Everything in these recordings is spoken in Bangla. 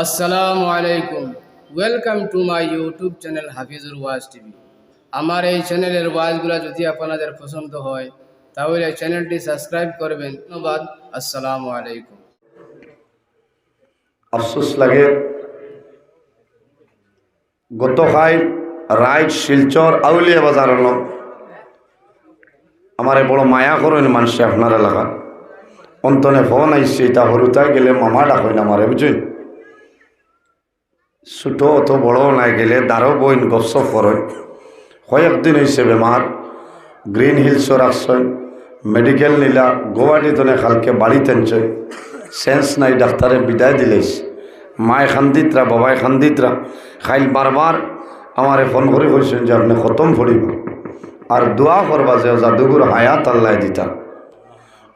আসসালামু আলাইকুম। Welcome to my YouTube channel Hafizur was TV. আমার এই চ্যানেলের ওয়াজগুলো যদি আপনাদের পছন্দ হয় তাহলে চ্যানেলটি সাবস্ক্রাইব করবেন। ধন্যবাদ। আসসালামু আলাইকুম। আফসোস লাগে গতকাল রাইট শিলচর আউলিয়া বাজার হল আমার বড় মায়া করেন মানুষ আপনার এলাকা অন্তনে ফোন আইসি তা হরুতায় গেলে মামা ডাকেন আমারে বুঝুন ছোট অত বড় নাই গেলে দারো বইন গপসপ করেন কয়েকদিন হয়েছে বেমার গ্রিন হিলসও রাখছেন মেডিকেল নিলা গুয়াহাটি তনে কালকে বাড়ি তেনছে সেন্স নাই ডাক্তারে বিদায় দিলেস মায় খান্দিতরা বাবায় খান্দিতরা খাইল বারবার আমারে ফোন করে কইছেন যে আপনি খতম পড়িব আর দোয়া করবা যে জাদুগুর হায়াত আল্লাহ দিতা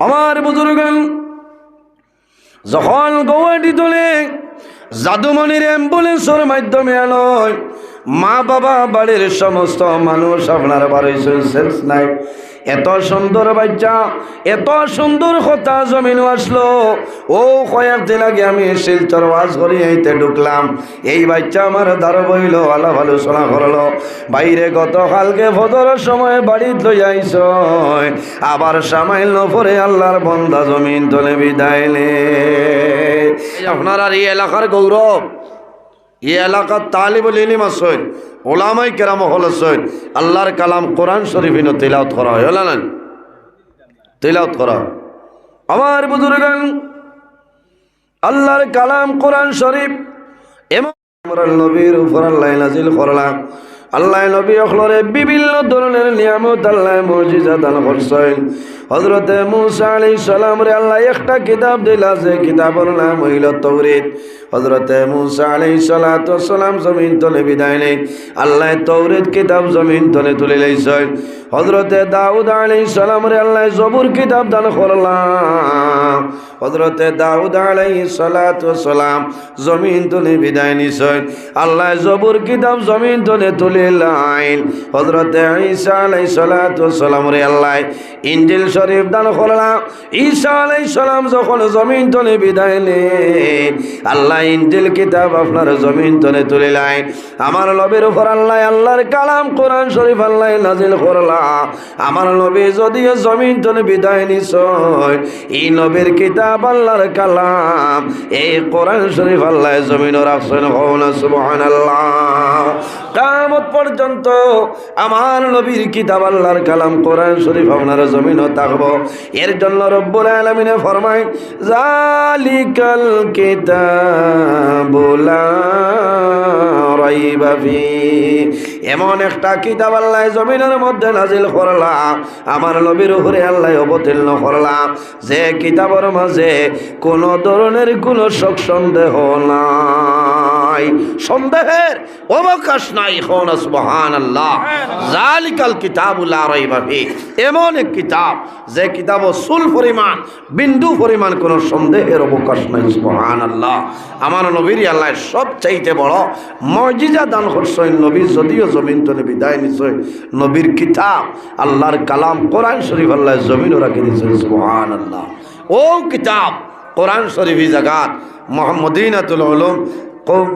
আমার বুজুর্গান যখন গুয়াহাটি তলে জাদুমণির অ্যাম্বুলেন্সের মাধ্যমে আনয় মা বাবা বাড়ির সমস্ত মানুষ আপনার বাড়ি সেন্স নাই এত সুন্দর বাচ্চা এত সুন্দর কথা জমিন আসলো ও কয়েকদিন আগে আমি শিলচর ওয়াজ করি এইতে ঢুকলাম এই বাচ্চা আমার দ্বারা বইল আলাপ আলোচনা করলো বাইরে গতকালকে ফজরের সময় বাড়িত লই আইস আবার সামাইল পরে আল্লাহর বন্দা জমিন তলে বিদায় নে আপনার আর এই এলাকার গৌরব এই এলাকার তালিবুল ইলম আছেন ওলামাই কেরাম হল আছেন আল্লাহর কালাম কোরআন শরীফিন তিলাওয়াত করা হয় হল না তিলাওয়াত করা আমার বুজুর্গান আল্লাহর কালাম কোরআন শরীফ এমন নবীর উপর আল্লাহ নাজিল করলাম আল্লাহ নবী অখলরে বিভিন্ন ধরনের নিয়ামত আল্লাহ মুজিজা দান করছেন হযরতে মূসা আলাইহিস সালাম রে আল্লাহ একটা কিতাব দিলা যে কিতাবের নাম হইল তাওরাত হযরতে মূসা আলাইহিস সালাতু ওয়াস সালাম জমিন তলে বিদায় নেই আল্লাহ তাওরাত কিতাব জমিন তলে তুলে লাইছেন হযরতে দাউদ আলাইহিস সালাম রে আল্লাহ জবুর কিতাব দান করলাম হযরতে দাউদ আলাইহিস সালাতু ওয়াস সালাম জমিন তলে বিদায় নিছেন আল্লাহ জবুর কিতাব জমিন তলে তুলে লাইন হযরতে ঈসা আলাইহিস সালাতু ওয়াস সালাম রে আল্লাহ ইনজিল শরীফ দান করলাম ঈসা আলাইহিস সালাম যখন জমিন তলে বিদায় নেন আল্লাহ ইনজিল কিতাব আপনার জমিন তলে তুলে লাইন আমার নবীর উপর আল্লাহ আল্লাহর কালাম কোরআন শরীফ আল্লাহ নাজিল করলা আমার নবী যদিও জমিন তলে বিদায় নিছয় এই নবীর কিতাব আল্লাহর কালাম এই কোরআন শরীফ আল্লাহ জমিন রাখছেন হওনা সুবহানাল্লাহ কিয়ামত পর্যন্ত আমার নবীর কিতাব আল্লাহর কালাম কোরআন শরীফ আপনার জমিনও থাকবো এর জন্য রব্বুল আলামিনে ফরমায় জালিকাল কিতাবু লা রাইবা ফি এমন একটা কিতাব আল্লাহ জমিনের মধ্যে নাজিল করলাম আমার নবীর উপরে আল্লাহ অবতীর্ণ করলাম যে কিতাবের মাঝে কোনো ধরনের কোনো শক সন্দেহ নাই সন্দেহের অবকাশ নাই হওনা সুবহানাল্লাহ জালিকাল কিতাবু লা রাইবা ফি এমন এক কিতাব যে কিতাব সুল পরিমাণ বিন্দু পরিমাণ কোনো সন্দেহের অবকাশ নাই সুবহানাল্লাহ আমার নবীর আল্লাহ সবচাইতে বড় মুজিজা দান করছেন নবী যদিও জমিন তলে বিদায় নিছেন নবীর কিতাব আল্লাহর কালাম কোরআন শরীফ আল্লাহ জমিনও রাখি দিয়েছেন সুবহানাল্লাহ ও কিতাব কোরআন শরীফি জাগাত মদিনাতুল উলুম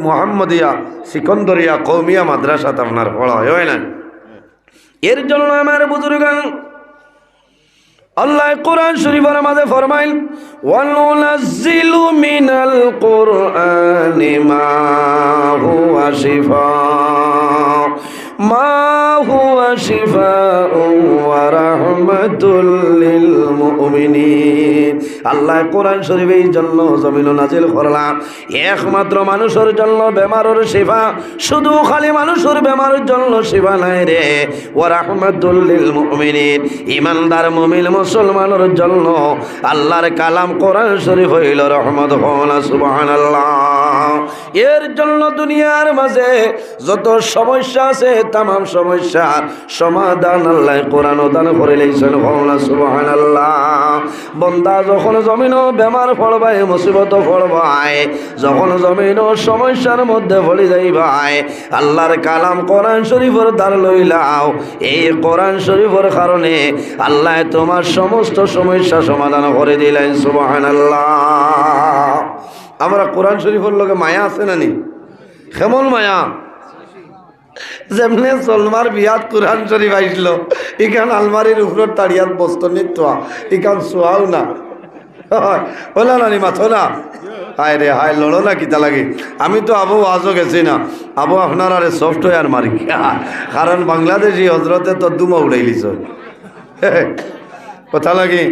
মোহাম্মদিয়া সিকন্দরিয়া কৌমিয়া মাদ্রাসাত আপনার পড়া হয় না এর জন্য আমার বুজুর্গান আল্লাহ কোরআন শরীফের মাঝে ফরমাইল ওয়ানুনাজ্জিলু মিনাল কুরআনি মা হুয়া শিফা মা হুয়া শিফাউন ওয়া রাহমাতুল লিল মুমিনিন আল্লাহ কোরআন শরীফ এই জন্য জমিন নাজিল করলাম একমাত্র মানুষের জন্য বেমারের শিফা শুধু খালি মানুষের বেমারের জন্য শিফা নাই রে ওয়া রাহমাতুল লিল মুমিনিন ঈমানদার মুমিন মুসলমানের জন্য আল্লাহর কালাম কোরআন শরীফ হইল রহমত হওনা সুবহানাল্লাহ এর জন্য দুনিয়ার মাঝে যত সমস্যা আছে तमाम সমস্যার সমাধান আল্লাহ কোরআন দান করে লইছেন হওনা সুবহানাল্লাহ বান্দা যখন জমিনও বেমার পড়বায় মুসিবত পড়বায় যখন জমিনও সমস্যার মধ্যে পড়ে যাইবায় আল্লাহর কালাম কোরআন শরীফের দ্বার লইলাও এই কোরআন শরীফের কারণে আল্লাহ তোমার সমস্ত সমস্যা সমাধান করে দিলেন সুবহানাল্লাহ আমরা কোরআন শরীফের লগে মায়া আছে না নি? কেমন মায়া? যেমনে সলমার বিয়াত কোরআন শরীফ আইসলো, ইখান আলমারির উপর তাড়িয়াত বস্তু নিত, ইখান শোয়াও না, ওলা নানি মাথো না। হায় রে হায়, লড়ো না কিতা লাগে। আমি তো আবু আজও গেছি না, আবু আপনার আরে সফটওয়্যার মারি, কারণ বাংলাদেশি হজরতে তো দুমা উড়াইলিছ। কথা লাগে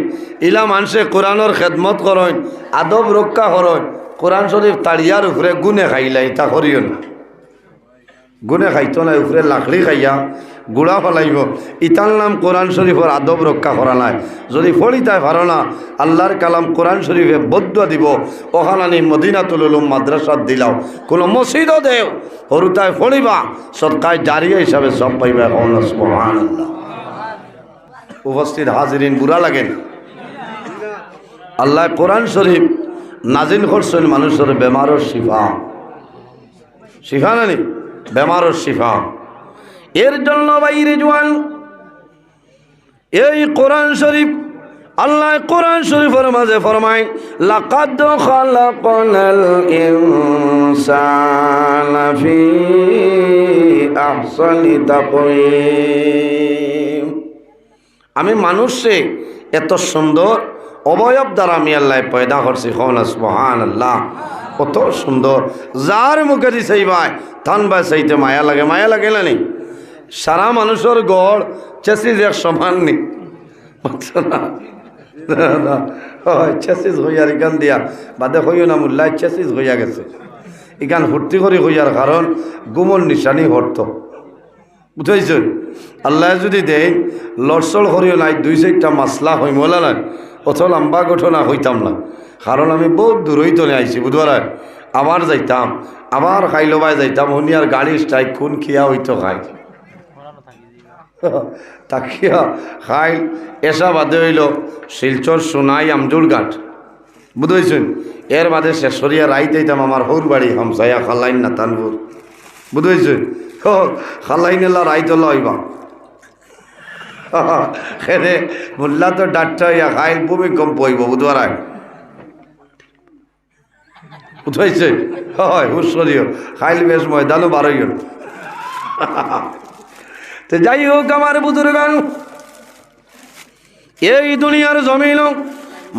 ইলা মানুষে কোরআনের খেদমত করেন, আদব রক্ষা করেন, কোরআন শরীফ তাড়িয়ার উপরে গুনে খাইলাই তা করিও না। গুনে খাইতো না, উপরে লাকড়ি খাইয়া গুড়া ফেলাইব, ইতার নাম কোরআন শরীফের আদব রক্ষা করা নাই। যদি ফড়িতায় পারো না, আল্লাহর কালাম কোরআন শরীফে বদ্ধ দিব, ওখানানি মদিনাতুল উলুম মাদ্রাসাত দিলাও, কোনো মসজিদও দেও, হরুতায় ফড়িবা, সদকায় জারিয়া হিসাবে সব পাইবা। সুবহানাল্লাহ। উপস্থিত হাজিরিন, বুড়া লাগেন, আল্লাহ কোরআন শরীফ নাজিল করছেন মানুষের বেমারের শিফা, শিফা নানি বেমারের শিফা। এর জন্য বাইরে জোয়ান এই কোরআন শরীফ, আল্লাহ কোরআন শরীফের মাঝে ফরমায়, লাকাদ খালাকনাল ইনসানা ফি আহসানি তাকওয়িম। আমি মানুষে এত সুন্দর অবয়ব দ্বারা আমি আল্লাহ পয়দা করছি। সুবহানাল্লাহ। কত সুন্দর, যার মুখে দিছে ভাই থান ভাই চাইতে মায়া লাগে, মায়া লাগে না নি? সারা মানুষের গড় চেসিস এক সমান নি, চেসিস হইয়ার ইকান দিয়া বাদে হইও না মুল্লাই চেসিস হইয়া গেছে। ইকান ফুর্তি করি হইয়ার কারণ গুমর নিশানি হরত, বুঝাইছেন? আল্লাহ যদি দেয় লড়সড় করিও নাই, দুই চারটা মাসলা হইমলা নাই, অত লম্বা ঘটনা হইতাম না। কারণ আমি বহুত দূরই তলে আইছি, বুধবার আবার যাইতাম, আবার খাইলবাই যাইতাম, হনিয়ার গাড়ি স্ট্রাইক খুন খিয়া হইতো খাই তাকিয়া খাই। এসা বাদে হইল শিলচর, সোনাই, আমজুর ঘাট, বুঝেছেন? এর বাদে শেষরিয়া রাইত হইতাম আমার হৌর বাড়ি হামসাইয়া খালাইন না তানপুর, বুঝেছেন? খালাইনেলা রাইতলা হইবা খেলে মোল্লা তো ডাক্তার হইয়া খাইল ভূমিকম্প হইব, বুধবার উঠাইছে, হয় হুসরিও খাইল বেশ ময়দানও বারোইও। তো যাই হোক আমার বুজুর্গান, এই দুনিয়ার জমিন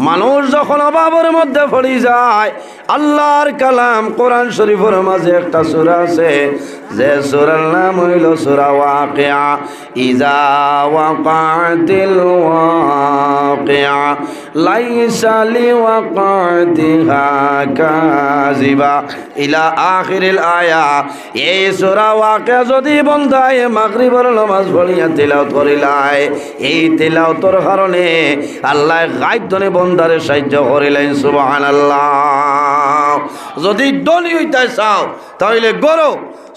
মানুষ যখন অভাবের মধ্যে পড়ে যায়, আল্লাহর কালাম কোরআন শরীফের মাঝে একটা সূরা আছে, যে সূরার নাম হইল সূরা ওয়াকিয়া। ইযা ওয়াকাতিল ওয়াকিয়া লাইসা লিওয়াকাতিহা কাযিবা ইলা আখিরিল আয়া। এই সূরা ওয়াকিয়া যদি বন্দায় মাগরিবের নামাজ পড়িয়া তিলাওয়াত করিলাই, এই তিলাওয়াতের কারণে আল্লাহ গায়ব ধনে বন্দারে সাহায্য করিলেন। সুবহানাল্লাহ। যদি দলি হইতে চাও তাহলে গরো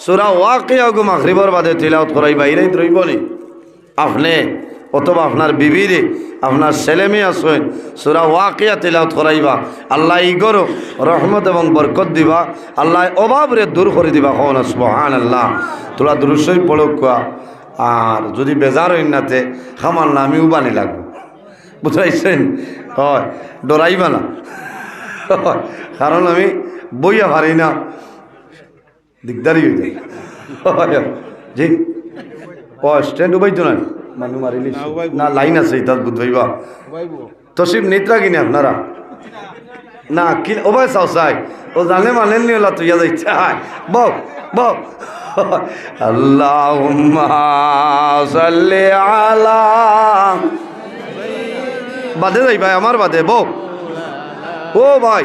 সূরা ওয়াকিয়া গো মাগরিবের বাদে তিলাওয়াত করাই বাইরে রইবনি আপনি, অথবা আপনার বিবিরে, আপনার ছেলে মেয়ে আসেন, সূরা ওয়াকিয়া তিলাওয়াত করাইবা, আল্লাহ ই গরো রহমত এবং বরকত দিবা, আল্লাহ অভাবরে দূর করে দিবা। সুবহানাল্লাহ। তোরা দুরূদ শরীফ পড়ো কোয়া, আর যদি বেজার হইন নাতে খামার না আমিও বানি লাগবো, বুঝাইছেন? হয়, ডরাইবা না, কারণ আমি বইয়া পারি না, দিকদারি হয়ে যায়। জি ও স্ট্যান্ড উবাইতো না মানুষ মারিলি না, লাইন আছে তার বুঝবাইবা তসিব নিত্রা কিনে আপনারা না কি ওবাই চাও চাই ও জানে মানেননি ওলা তুইয়া যাইছে বউ বউ আল্লাহুম্মা সাল্লি আলা বাদে যাই ভাই আমার বাদে বউ ও ভাই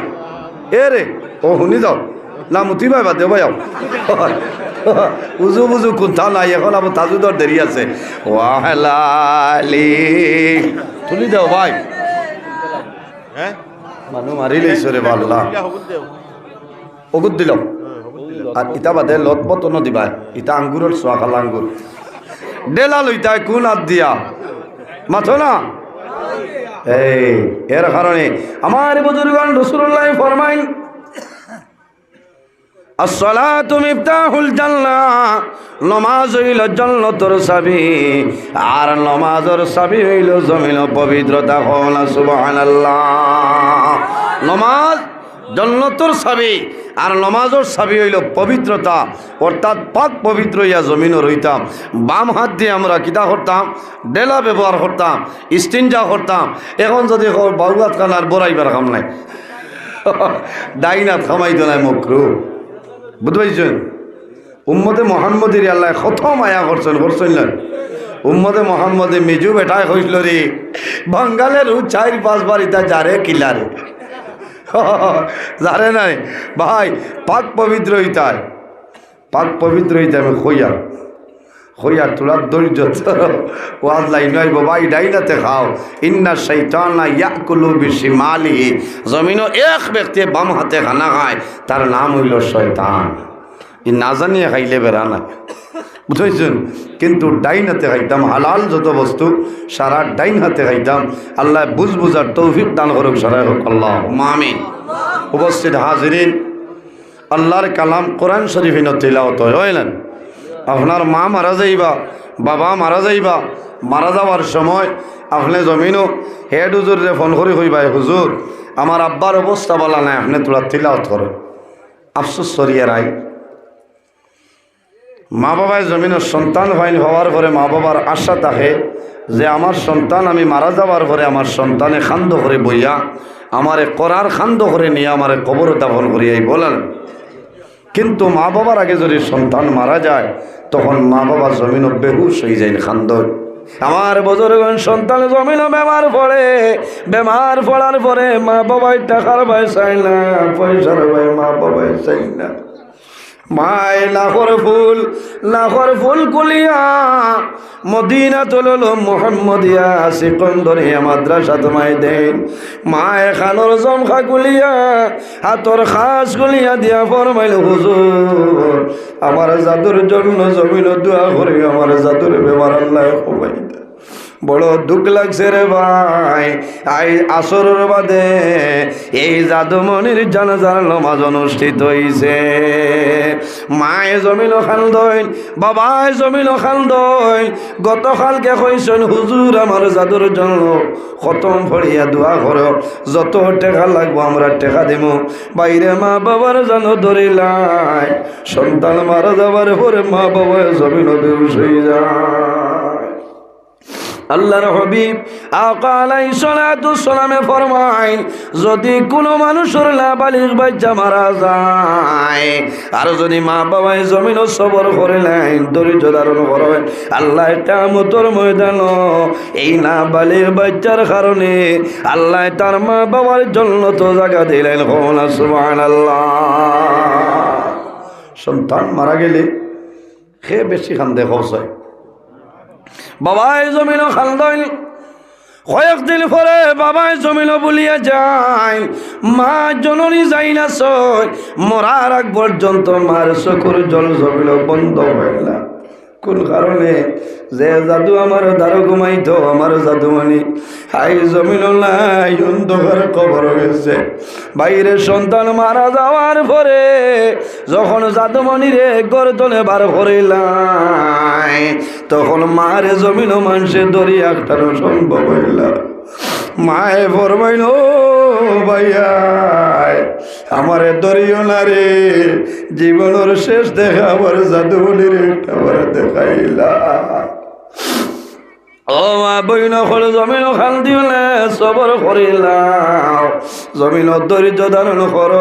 এ রে ও শুনি যাও না মুতি ভাই বাদে ভাই উজু বুজু কোথাও নাই, এখন আবার তাজুদর দেরি আছে। ওয়াহলালি তুলি দাও ভাই, মানুষ মারি লইছ রে বাল্লা অগুদ দিল। আর ইটা বাদে লতপত দিবা, ইটা আঙ্গুরের সোয়া খালা আঙ্গুর ডেলা লইতায় কোন হাত দিয়া মাথো না। এই এর কারণে আমার বুজুর্গান রাসূলুল্লাহ ফরমাইন আসসালাতু মিফতাহুল জান্নাহ, নমাজ হইল জান্নাতের চাবি, আর নমাজের চাবি হইল জমিন পবিত্রতা। হওয়া সুবহানাল্লাহ। নমাজ জন্নতর চাবি আর নমাজর চাবি হইল পবিত্রতা, অর্থাৎ পাক পবিত্র ইয়া জমিনও রইতাম। বাম হাত দিয়ে আমরা কিতা করতাম, ডেলা ব্যবহার করতাম, ইস্তিনজা করতাম। এখন যদি বাউগাত খানার বড়াইবার কাম নাই, ডাইনাত খামাইতো নাই মকরু, বুঝতে পারছেন? উম্মতে মোহাম্মদের আল্লাহ কত মায়া করছেন, করছেন না? উম্মতে মোহাম্মদে মিজু বেটায় হইল রে বাঙ্গালের 4-5 ইতা যারে কিলারে জানে নাই ভাই, পাক পবিত্র হইতায়, পাক পবিত্র হইতে আমি হইয়া তোলার ধৈর্য ওয়াজ লাইন আইব ভাই, ডাইনাতে খাও। ইন্না শাইতানা ইয়াকুলু বিশিমালিহি, জমিনও এক ব্যক্তি বাম হাতে খানা খায়, তার নাম হইল শয়তান। ই না জানিয়ে খাইলে বেড়া না, বুঝেছেন? কিন্তু ডাইন হাতে খাইতাম হালাল যত বস্তু সারা ডাইন হাতে খাইতাম। আল্লাহ বুঝার তৌফিক দান করুক, সারাই হোক আল্লাহ আমিন। উপস্থিত হাজিরিন, আল্লাহর কালাম কোরআন শরীফ তিলাওয়াত হইলেন। আপনার মা মারা যাইবা, বাবা মারা যাইবা, মারা যাওয়ার সময় আপনি জমিনও হেড হুজুরে ফোন করে কইবাই, হুজুর আমার আব্বার অবস্থা বলা নাই, আপনি তোলা তিলাওয়াত করেন। আফসোস সরিয়ে রায় মা বাবায় জমিনের সন্তান হয়নি, হওয়ার পরে মা বাবার আশা থাকে যে আমার সন্তান আমি মারা যাওয়ার পরে আমার সন্তানে খান্দ করে বইয়া আমারে করার খান্দ করে নিয়ে আমারে কবর দাফন করিয়াই বলেন। কিন্তু মা বাবার আগে যদি সন্তান মারা যায় তখন মা বাবার জমিনও বেহুশ হয়ে যায় খান্দ। আমার বুজুর্গগণ সন্তান জমিনও বেমার পড়ে, বেমার পড়ার পরে মা বাবাই টাকার ভাই চাই না, পয়সার ভাই মা বাবাই চাই না। মায় লাখর ফুল কুলিয়া মদিনা তুলল মোহাম্মদিয়া সিকন্দরিয়া মাদ্রাসা তোমায় দেন। মায় খানোর জমখা কুলিয়া হাতর খাস কুলিয়া দিয়া ফরমাইল, হুজুর আমার জাদুর জন্য জমিন দোয়া করি, আমার জাদুর বেমার আল্লাহ কমাই দেয়। বড় দুঃখ লাগছে রে ভাই, আই আসরের বাদে এই জাদুমণির জানাজার নামাজ অনুষ্ঠিত হইছে। মায়ে জমিল খান্দইন, বাবায় জমিল খান্দইন। গতকালকে কইছেন, হুজুর আমার জাদুর জন্য খতম পড়িয়া দোয়া করো, যত টাকা লাগবো আমরা টাকা দিব। বাইরে মা বাবার জানো ধরিলাই, সন্তান মারা যাবার পরে মা বাবার জমিন বেহুশ হয়ে যায়। আল্লাহর হাবিব আকা আলাইহিস সালাতু সালামে ফরমায়, যদি কোনো মানুষের নাবালিগ বাচ্চা মারা যায় আর যদি মা বাবায় জমিন সবর করিলেন, ধৈর্য ধারণ করেন, আল্লাহ কিয়ামতের ময়দান এই নাবালিগ বাচ্চার কারণে আল্লাহ তার মা বাবার জান্নাত জায়গা দিলেন। সুবহানাল্লাহ। সন্তান মারা গেলে সে বেশি কান্দে খসায়। বাবায় জমিন খান্দইল, কয়েকদিন পরে বাবায় জমিন বলিয়া যায়, মা জননী যাই না সয়, মরার আগ পর্যন্ত মার চকুর জল জমিন বন্ধ হইল। কোন কারণে? যে জাদু আমার দ্বারা ঘুমাইতো, আমার জাদুমণি হাই জমিন নাই, অন্ধকার কবর গেছে। বাইরে সন্তান মারা যাওয়ার পরে যখন জাদুমণিরে গর্দনে বার করিলাই, তখন মারে জমিন মানুষে দড়ি একটানো সম্ভব হইল। মায়ে ফরমাইল, ভাইয়া আমারে দরিও না রে, জীবনের শেষ দেখা আমার জাদুমণির একটা দেখাইলা। ও মা বইন হল জমিন খান দিলে সবর করিলাম, জমিন ধৈর্য ধারণ কর,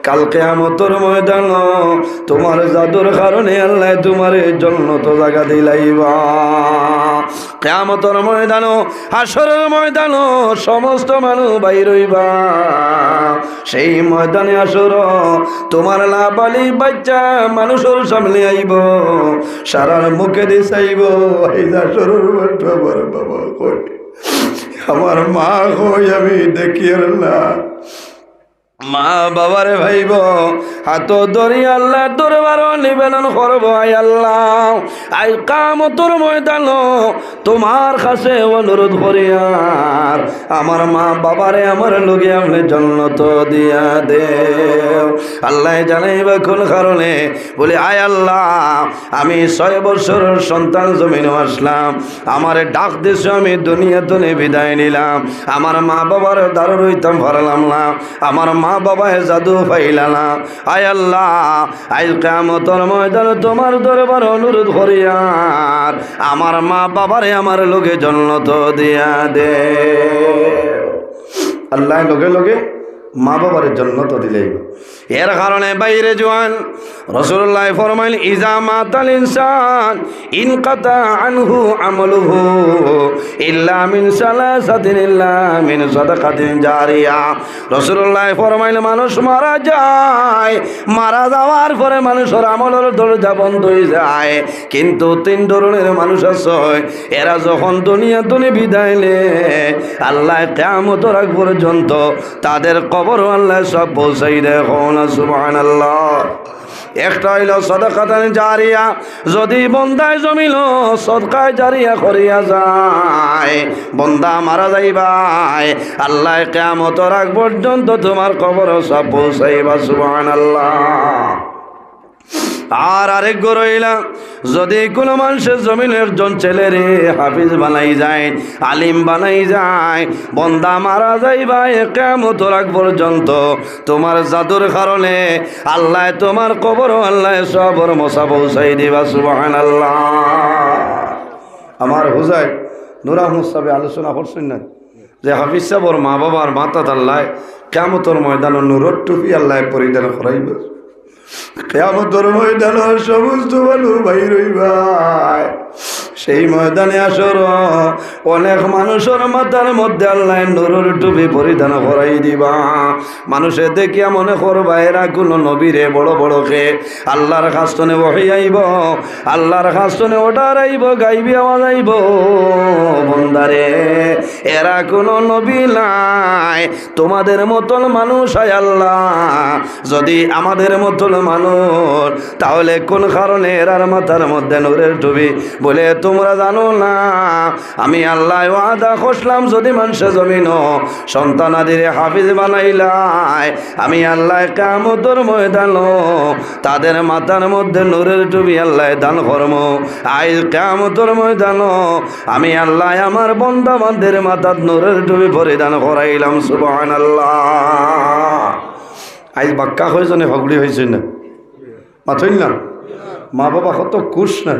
কাল কিয়ামতের ময়দান তোমার জাদুর কারণে আল্লাহ তোমার জন্য তো জায়গা দিলাইবা। কিয়ামতের ময়দান, হাসরের ময়দান সমস্ত মানুষ বাইর হইবা। সেই ময়দানে আসর তোমার নাবালিগ বাচ্চা মানুষের সামনে আইব, সারার মুখে দিয়ে চাইব, এই আসরের বাবা কই, আমার মা কই, আমি দেখি না। মা বাবারে ভাইব হাত ধরি আল্লাহ দরবার নিবেদন করবো, আই আল্লাহ আই কিয়ামতের ময়দান তোমার কাছে অনুরোধ করি, আর আমার মা বাবারে আমার লগে আপনি জান্নাত দিয়া দেও। আল্লাহ জানাইবা কোন কারণে? বলে আয় আল্লাহ আমি 6 বছরের সন্তান জমিনে আসলাম, আমারে ডাক দিছো, আমি দুনিয়া তুলে বিদায় নিলাম, আমার মা বাবার দ্বার রইতাম পারলাম না, আমার মা বাবায় জাদু পাইলানা। আয় আল্লাহ, আজ কিয়ামতের ময়দানে তোমার দরবার অনুরোধ করিয়ার আমার মা বাবারে আমার লগে জান্নাত দিয়া দে। আল্লাহ লগে লগে মা বাবার জান্নাত দিলেই। এর কারণে বাইরে জোয়ান রাসূলুল্লাহ ফরমাইল ইজা মাতাল ইনসান ইনকাতা আনহু আমলুহু ইল্লা মিন সালাসাতিন ইল্লা মিন সাদাকাতিন জারিয়া। রাসূলুল্লাহ ফরমাইল মানুষ মারা যায়, মারা যাওয়ার পরে মানুষের আমলের দরজা বন্ধ হয়ে যায়, কিন্তু তিন ধরনের মানুষ আছে এরা যখন দুনিয়া বিদায় লে আল্লাহ কিয়ামতের আগ পর্যন্ত তাদের কবর আল্লাহ সব পৌঁছাই দেয়। সুবহানাল্লাহ। একটা হইল সাদাকাতান জারিয়া, যদি বন্দায় জমিল সদকায় জারিয়া করিয়া যায়, বন্দা মারা যাইবাই আল্লাহ কিয়ামতের আগ পর্যন্ত তোমার কবর সব পৌঁছাইবা। সুবহানাল্লাহ। আর আরেক গো রইলা, যদি কোনো মানুষের জমিন একজন ছেলেরে হাফিজ বানাই যায়, আলিম বানাই যায়, বন্দা মারা যাইবা কিয়ামতের আগ পর্যন্ত তোমার জাদুর কারণে আল্লাহ তোমার কবর আল্লাহ সবর মশা পৌঁছাই দিবা। সুবহানাল্লাহ। আমার হুজাই নূর আহমদ সাহেব আলোচনা করছেন না যে হাফিজ সাহেবর মা বাবার মাতাত আল্লাহ কিয়ামতের ময়দানে নূরের টুপি আল্লাহ পরিধান করাইব। কিয়ামতের ময়দানে সমস্ত ভালো ভাই রইবাই। সেই ময়দানে আসর অনেক মানুষের মাথার মধ্যে আল্লাহ নূরের টুপি পরিধান করাই দিবা। মানুষে দেখিয়া মনে করবা এরা কোনো নবীরে বড় বড়কে আল্লাহর কাস্তনে বহি আইব, আল্লাহর কাস্তনে ওটার আইব, গাইবি আওয়াজ আইব। বন্দারে এরা কোনো নবী নাই, তোমাদের মতন মানুষ হয় আল্লাহ। যদি আমাদের মতন মানুষ তাহলে কোন কারণে এরার মাথার মধ্যে নূরের টুপি? বলে তোমরা জানো না আমি আল্লাহ ওয়াদা করলাম যদি মানুষের জমিন সন্তানাদের হাফিজ বানাইলাই আমি আল্লাহ কিয়ামতের ময়দান তাদের মাথার মধ্যে নূরের টুপি আল্লাহ দান করব। আজ কিয়ামতের ময়দান আমি আল্লাহ আমার বান্দা বান্দাদের মাথার নূরের টুপি পরিধান করাইলাম। সুবহানাল্লাহ। আজ বাক্কা হয়েছে না ফগড়ি হয়েছে না মাথইল না? মা বাবা কত খুশ না?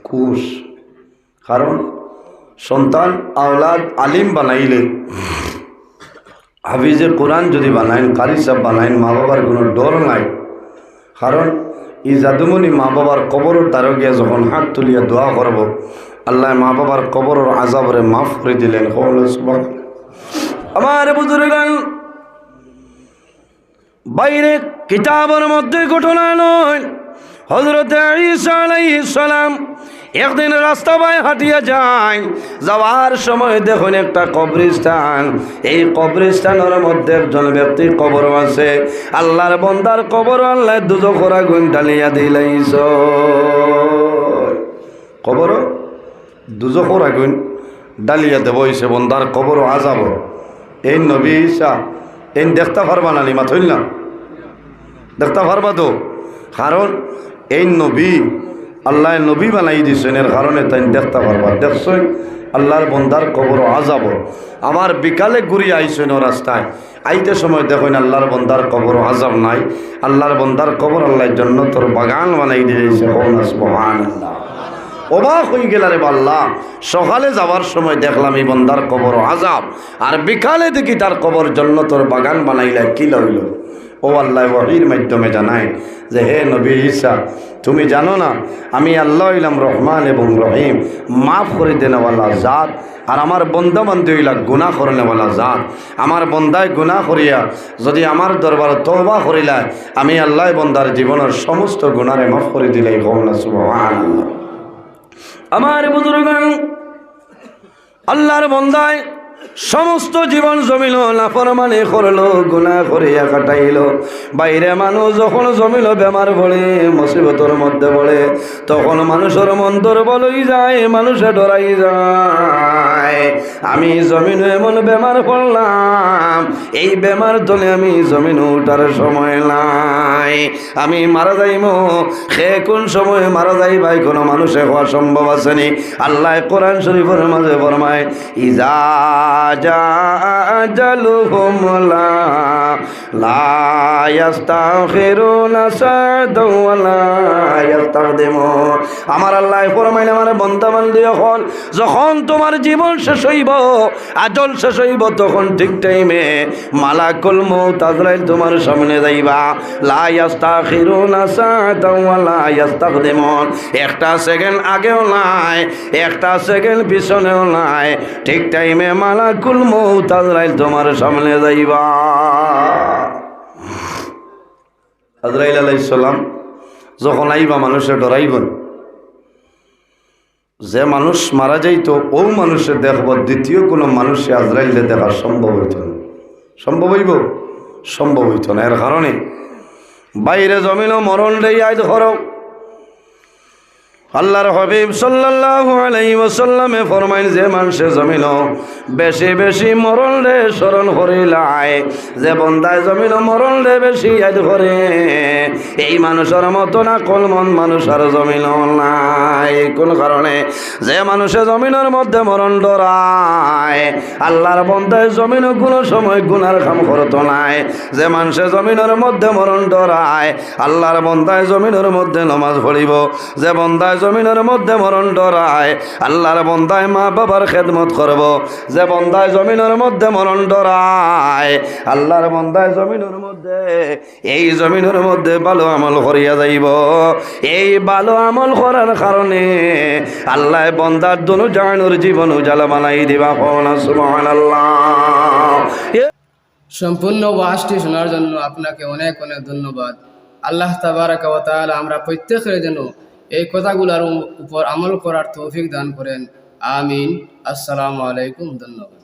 খুশ। কারণ সন্তান আওলাদ আলিম বানাইলে, হাফিজে কোরআন যদি বানাইন, কারি সাহেব বানাইন, মা বাবার কোনো ডর নাই। কারণ এই জাদুমণি মা বাবার কবরের দ্বারা গিয়া যখন হাত তুলিয়া দোয়া করব আল্লাহ মা বাবার কবরের আযাবরে মাফ করে দিলেন। আমার বুজুর্গান বাইরে কিতাবের মধ্যে ঘটনা নয়, হযরত ঈসা আলাইহিস সালাম একদিন রাস্তা বাই হাঁটিয়া যায়, যাওয়ার সময় দেখুন একটা কবরস্থান। এই কবরস্থানের মধ্যে একজন ব্যক্তির কবর আছে, আল্লাহর বান্দার কবর আল্লাহ দুজখের আগুন ঢালিয়া দিলাইছ। কবর দুজখের আগুন ডালিয়া দেব হইছে বান্দার কবর আযাব। এই নবী ঈসা এই দেখতে পারবা না? নি মাথইল না? দেখতে পারবা তো? কারণ এই নবী আল্লাহ নবী বানাই দিছেন, এর কারণে তাই দেখতে পারবা। দেখছেন আল্লাহর বন্দার কবর আযাব। আমার বিকালে ঘুরি আইছেন ও রাস্তায় আইতে সময় দেখুন আল্লাহর বন্দার কবর আযাব নাই, আল্লাহর বন্দার কবর আল্লাহ জান্নাতের বাগান বানাই দিয়েছে। সুবহানাল্লাহ। অবাক হয়ে গেল রে আল্লাহ, সকালে যাওয়ার সময় দেখলাম এই বন্দার কবর আযাব, আর বিকালে দেখি তার কবর জান্নাতের বাগান বানাইলা। কি লইল? ও আল্লাহ ওহীর মাধ্যমে জানায় যে হে নবী ঈসা, তুমি জানো না আমি আল্লাহ হইলাম রহমান এবং রহিম, মাফ করে দেনেওয়ালা জাত, আর আমার বন্দা বান্দি হইলা গুনাহ করনেওয়ালা জাত। আমার বন্দায় গুনাহ করিয়া যদি আমার দরবারে তওবা করিলায় আমি আল্লাহ বন্দার জীবনের সমস্ত গুনারে মাফ করে দিলাই। কওনা সুবহানাল্লাহ। আমার বুজুর্গান আল্লাহর বন্দায় সমস্ত জীবন জমিল নাফরমানি করলো, গুনাহ করিয়া কাটাইল। বাইরে মানুষ যখন জমিল বেমার পড়ে, মুসিবতের মধ্যে পড়ে, তখন মানুষের মন দুর্বল হয়ে যায়, মানুষে ডরাই যায়। আমি জমিন এমন বেমার পড়লাম, এই বেমার তলে আমি জমিন উঠার সময় নাই, আমি মারা যাইম। সে কোন সময় মারা যাই ভাই কোনো মানুষে হওয়া সম্ভব আসেনি। আল্লাহ কোরআন শরীফের মাঝে ফরমায় ইজা জাআ আজালুহুম লা ইস্তাখিরুনা সাআতাও ওয়া লা ইস্তাকদিমুন। আমার আল্লাহ ফরমাইল, আমার বান্দা বান্দি হল, যখন তোমার জীবন শেষ হইব, আজল শেষ হইব, তখন ঠিক টাইমে মালাকুল মউত আজরাইল তোমার সামনে যাইবা। লা ইস্তাখিরুনা সাআতাও ওয়া লা ইস্তাকদিমুন। একটা সেকেন্ড আগেও নাই, একটা সেকেন্ড পিছনেও নাই, ঠিক টাইমে মালাকুল মউত আজরাইল তোমার সামনে যাইবা। আজরাইল আলাইহিস সালাম যখন আইবা, মানুষে ডরাইবেন। যে মানুষ মারা যাইত ও মানুষে দেখব, দ্বিতীয় কোনো মানুষে আজরাইলে দেখা সম্ভব হইত না। সম্ভব হইব? সম্ভব হইত না। এর কারণে বাইরে জমিনও মরণ রে আইদ হর। আল্লাহর হাবিব সাল্লাল্লাহু আলাইহি ওয়াসাল্লামে ফরমাইন, যে মানুষে জমিন বেশি বেশি মরণ রে স্মরণ করিলায়, যে বন্দায় জমিন মরণ রে বেশি ইয়াদ করে, এই মানুষের মতো না কলমন মানুষ আর জমিন নাই। কোন কারণে? যে মানুষে জমিনের মধ্যে মরণ ডরায়, আল্লাহর বন্দায় জমিন কোনো সময় গুনার কাম করতো নাই। যে মানুষে জমিনের মধ্যে মরণ ডরায়, আল্লাহর বন্দায় জমিনের মধ্যে নমাজ পড়িব। যে বন্দায় জমিনের মধ্যে মরণ ডরায়, আল্লাহর বন্দায় মা বাবার খেদমত করব। যে বন্দায় জমিনের মধ্যে মরণ ডরায়, আল্লাহর বন্দায় জমিনের মধ্যে, এই জমিনের মধ্যে ভালো আমল করিয়া যাইব। এই ভালো আমল করার কারণে আল্লাহ বন্দার দুনু জাহানের জীবন উজালা বানাই দিবা। সুবহানাল্লাহ। সম্পূর্ণ ওয়াজটি শোনার জন্য আপনাকে অনেক অনেক ধন্যবাদ। আল্লাহ তাবারাকা ওয়া তাআলা আমরা প্রত্যেকের যেন এই কথাগুলোর উপর আমল করার তৌফিক দান করেন। আমিন। আসসালামু আলাইকুম। ধন্যবাদ।